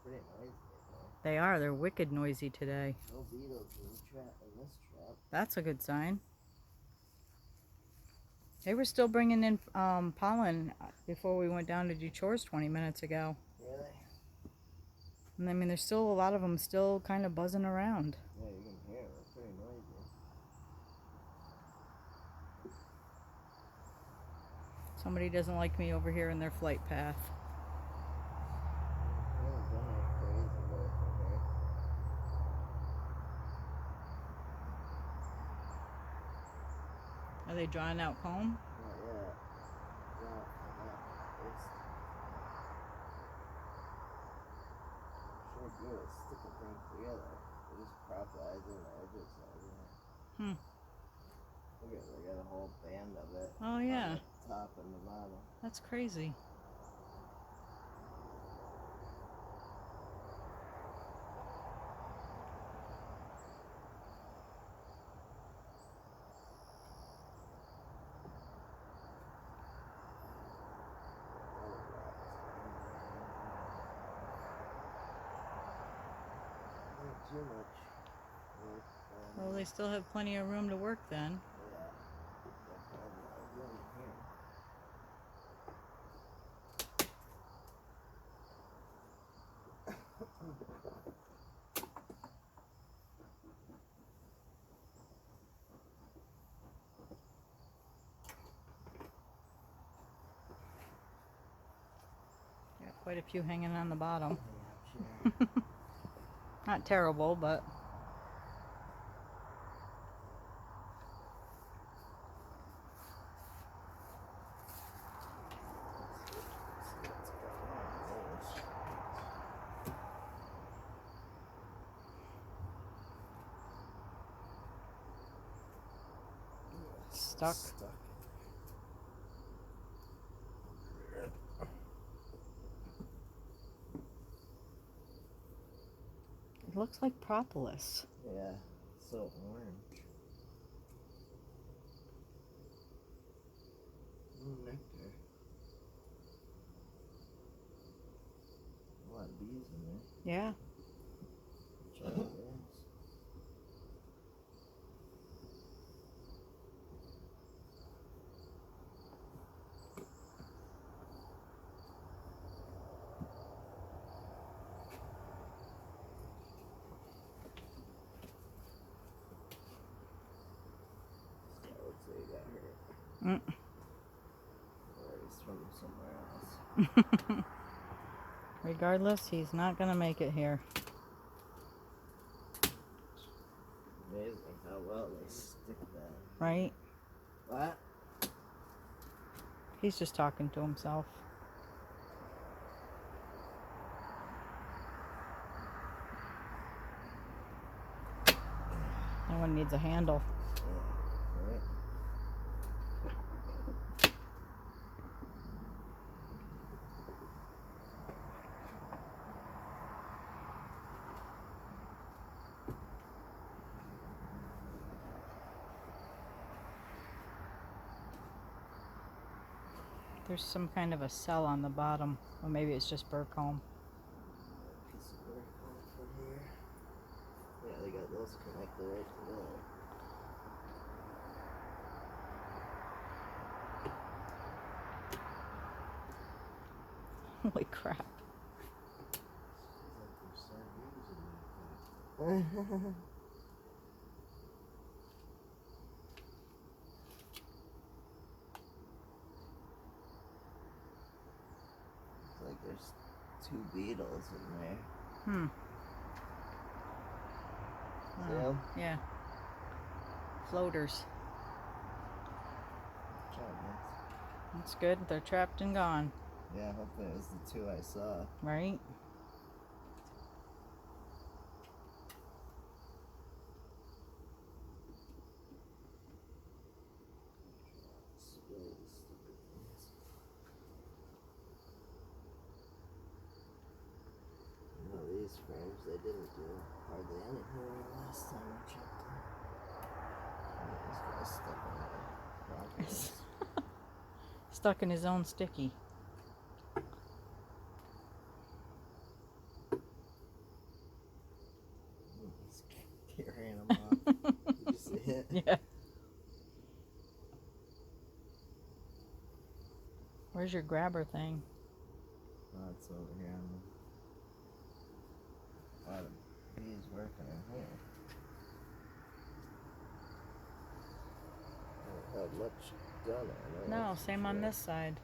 pretty noisy though. They are. They're wicked noisy today. No beetles in this trap. That's a good sign. They were still bringing in pollen before we went down to do chores 20 minutes ago. Really? And I mean, there's still a lot of them still kind of buzzing around. Yeah, you can hear it. It's pretty noisy. Somebody doesn't like me over here in their flight path. Are they drawing out comb? Not yet. No. Sure do is stick a thing together. They just prop the eyes in the edges. Look at it, they got a whole band of it. Oh yeah. On the top and the bottom. That's crazy. Not too much work. Well, they still have plenty of room to work then. Yeah. Got a lot of room here. Got quite a few hanging on the bottom. Yeah, sure. Not terrible, but stuck. It looks like propolis. Yeah, so orange. Nectar. A lot of bees in there. Yeah. Try this. Looks like he got hurt. Or he's from somewhere else. Regardless, he's not gonna make it here. Amazing how well they stick that. Right? What? He's just talking to himself. That one needs a handle. Yeah, right. There's some kind of a cell on the bottom. Or maybe it's just burr comb. Piece of work from here. Yeah, they got those connected right together. Holy crap. It's like there's two beetles in there. See 'em? Yeah. Floaters. Good job, man. That's good. They're trapped and gone. Yeah, hopefully it was the two I saw. Right? It's really stupid things. You know, these frames, they didn't do hardly anything last time I checked them. This guy's stuck in the progress. Stuck in his own sticky. Yeah. Where's your grabber thing? Oh, it's over here. A lot of bees working in here. I don't have much done on it. No, that's for same on sure. this side.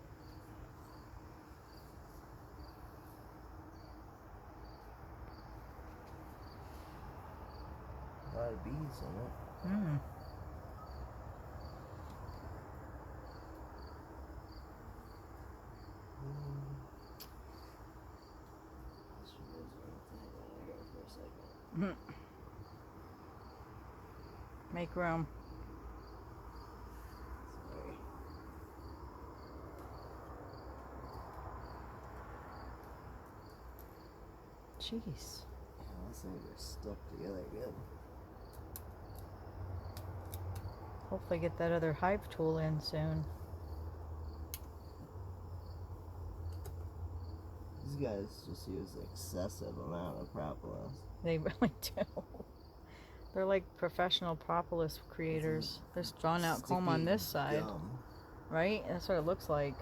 A lot of bees in it. Mm. Make room. Sorry. Jeez. Those things are stuck together good. Hopefully get that other hive tool in soon. These guys just use excessive amount of propolis. They really do. They're like professional propolis creators. There's drawn out comb on this side. Gum. Right? That's what it looks like.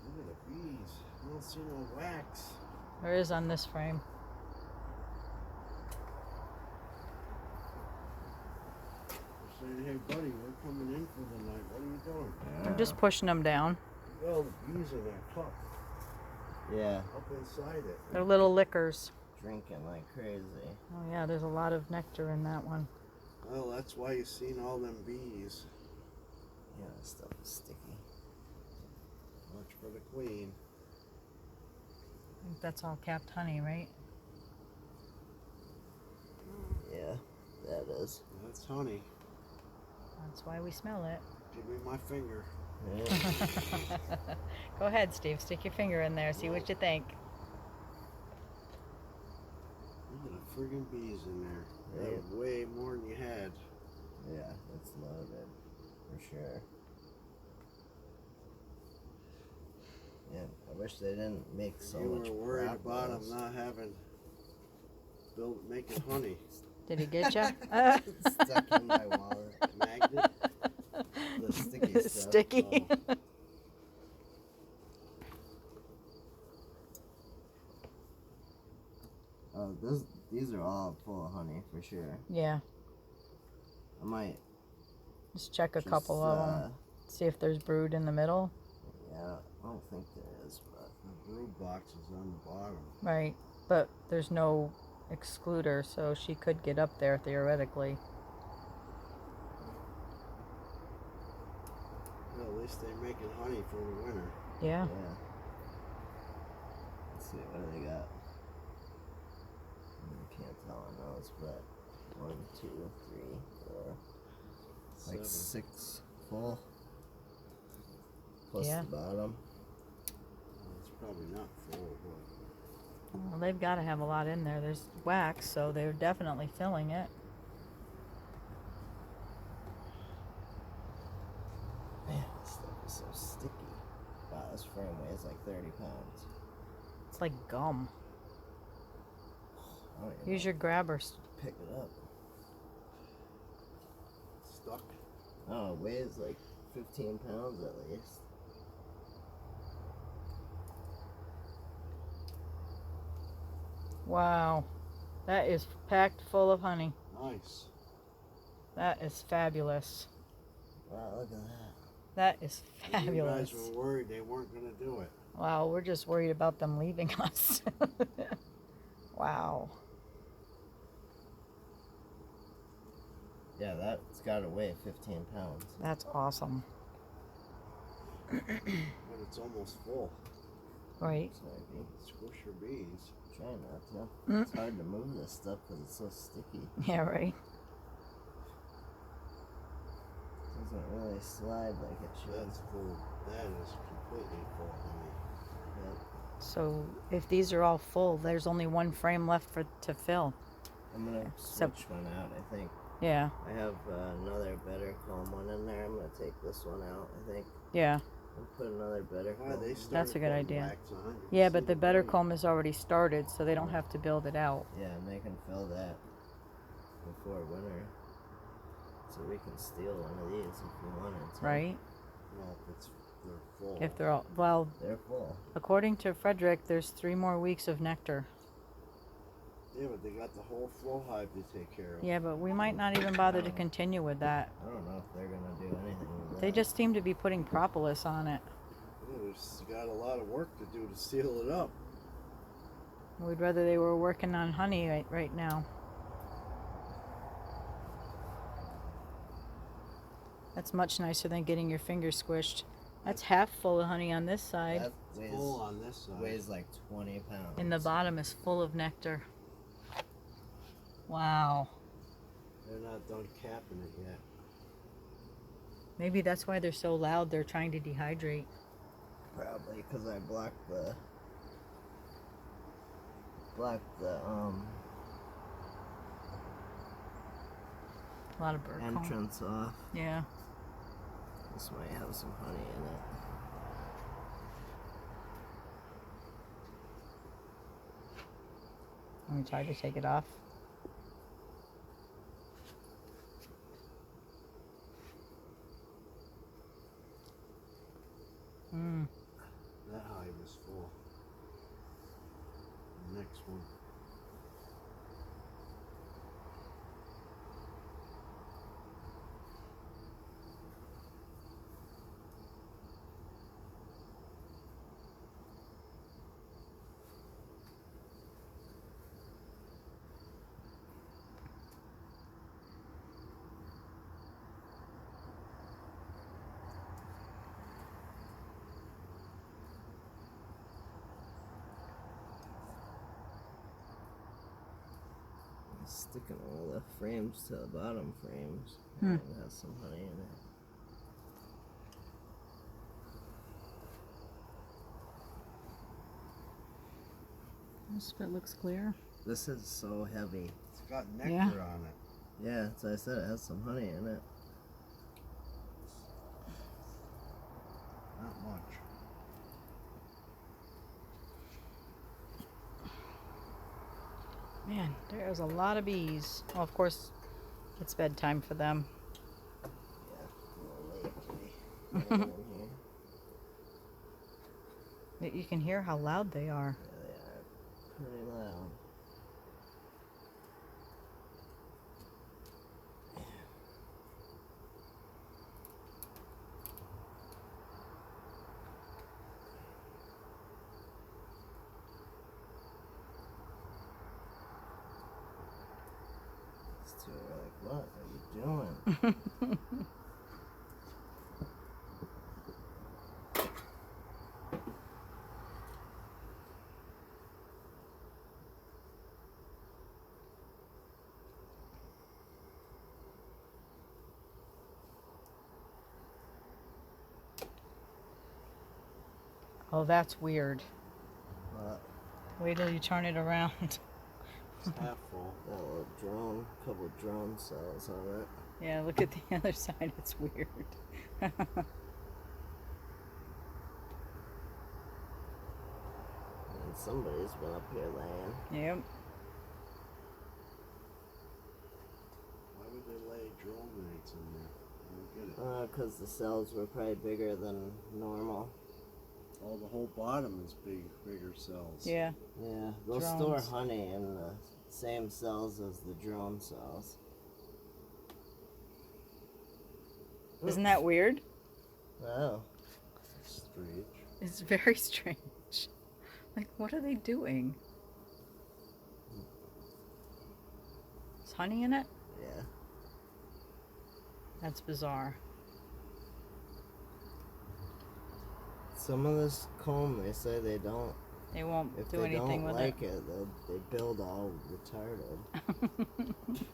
Look at the bees. I don't see no wax. There is on this frame. Saying, hey buddy, we're coming in for the night. What are you doing? I'm just pushing them down. Well, the bees in that cup, Yeah, up inside it. They're little lickers. drinking like crazy. Oh yeah, there's a lot of nectar in that one. Well, that's why you seen all them bees. Yeah, this stuff is sticky. Watch for the queen. I think that's all capped honey, right? Yeah, that is. That's honey. That's why we smell it. Give me my finger. Yeah. Go ahead, Steve. Stick your finger in there. See what you think. Look at the friggin' bees in there. You Right. have way more than you had. Yeah, it's loaded for sure. Yeah, I wish they didn't make so you much. were worried about them propolis. not having, making honey. Did he get you? It's stuck in my wallet. Magnet. The sticky stuff. Sticky. Oh, these are all full of honey for sure. Yeah. I might Just check a just, couple of them. See if there's brood in the middle. Yeah, I don't think there is, but The brood box is on the bottom. Right. But there's no excluder, so she could get up there theoretically. Well, at least they're making honey for the winter. Yeah. yeah. Let's see, what do they got? I can't tell on those, but 1, 2, 3, 4, like 7. 6 full. Plus Yeah. the bottom. It's probably not full, but Well, they've got to have a lot in there. There's wax, so they're definitely filling it. Man, this stuff is so sticky. Wow, this frame weighs like 30 pounds. It's like gum. I don't even Use know your grabber. if I can pick it up. it's stuck. Oh, it weighs like 15 pounds at least. Wow. That is packed full of honey. Nice. That is fabulous. Wow, look at that. That is You fabulous. guys were worried they weren't going to do it. Wow, we're just worried about them leaving us. Wow. Yeah, that's got to weigh 15 pounds. That's awesome. But it's almost full. Right. So maybe Squish your bees. try not to. It's hard to move this stuff because it's so sticky. Yeah, right. It doesn't really slide like it should. That's full. That is completely full, honey. Yep. So if these are all full, there's only one frame left to fill. I'm gonna So- switch one out, I think. Yeah. I have another better comb one in there. I'm gonna take this one out, I think. Yeah. And put another better Why they comb? started That's a good putting idea. wax on, you Yeah, can but see the better body. comb has already started, so they don't have to build it out. Yeah, and they can fill that before winter. So we can steal one of these if we wanted to. Right? Well, they're full. If they're all, well, They're full. according to Frederick, there's 3 more weeks of nectar. Yeah, but they got the whole flow hive to take care of. Yeah, but we might not even bother to continue with that. I don't know if they're gonna do anything with that. They just seem to be putting propolis on it. Yeah, there's got a lot of work to do to seal it up. We'd rather they were working on honey right now. That's much nicer than getting your fingers squished. That's half full of honey on this side. That It's full on this side. weighs like 20 pounds. And the bottom is full of nectar. Wow. They're not done capping it yet. Maybe that's why they're so loud. They're trying to dehydrate. Probably because I blocked the A lot of bird call. entrance off. Yeah. This might have some honey in it. Let me try to take it off. Mm. That hive is full. The next one. Sticking all the frames to the bottom frames. Hmm. And it has some honey in it. This bit looks clear. This is so heavy. It's got nectar Yeah. on it. Yeah, as I said, it has some honey in it. Not much. Man, there's a lot of bees. Well, of course, it's bedtime for them. Yeah, a little late to be getting in here. You can hear how loud they are. Yeah, they are pretty loud. These two are like, what are you doing? Oh, that's weird. What? Wait till you turn it around. It's half full. Got a little drone, couple drone cells on it. Yeah, look at the other side. It's weird. And somebody's been up here laying. Yep. Why would they lay drone mates in there? I don't get it. Because the cells were probably bigger than normal. Oh, the whole bottom is bigger cells. Yeah. Yeah, they'll store Drones. honey in the same cells as the drone cells. Isn't that weird? Oh. Strange. It's very strange. Like, what are they doing? Is honey in it? Yeah. That's bizarre. Some of this comb, they say they don't. They won't If do they anything don't with like it, they build all retarded. it.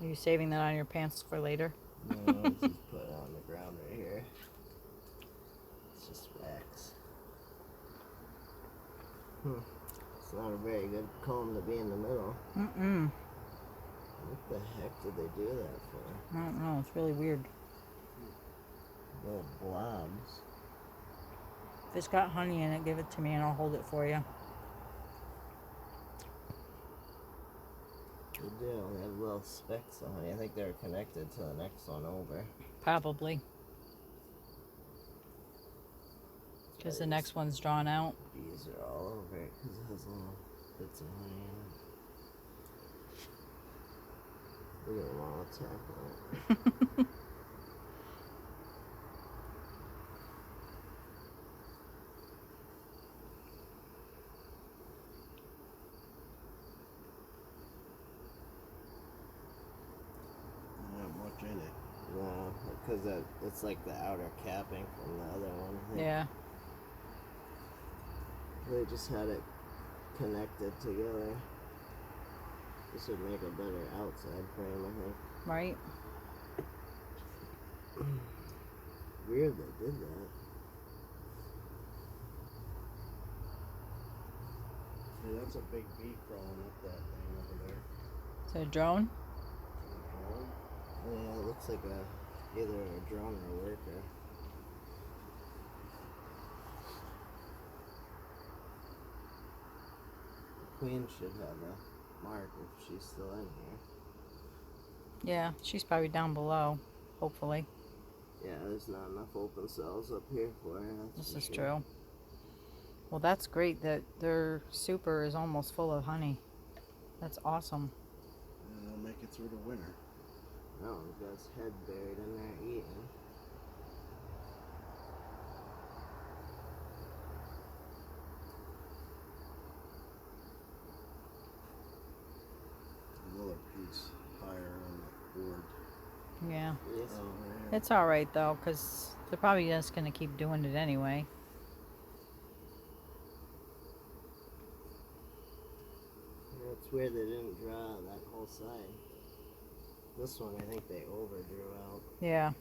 Are you saving that on your pants for later? No, just put it on the ground right here. It's just wax. It's not a very good comb to be in the middle. Mm-mm. What the heck did they do that for? I don't know. It's really weird. Little blobs. If it's got honey in it, give it to me and I'll hold it for you. They do. They have little specks of honey. I think they're connected to the next one over. Probably. Because the next one's drawn out. Bees are all over it because it has little bits of honey in it. Look at them all attacking it. Not much in it. No, because it's like the outer capping from the other one. Yeah. They just had it connected together. This would make a better outside frame, I think. Right? Weird they did that. Hey, that's a big bee crawling up that thing over there. Is it a drone? Yeah, it looks like either a drone or a worker. The queen should have a mark if she's still in here. Yeah, she's probably down below, hopefully. Yeah, there's not enough open cells up here for her. This is true. Well, that's great that their super is almost full of honey. That's awesome. And they'll make it through the winter. No, he's got his head buried in there eating. Another piece higher on the board. Yeah. Yes. Oh, It's alright though, because they're probably just going to keep doing it anyway. Yeah, it's weird they didn't draw that whole side. This one I think they overdrew out. Yeah.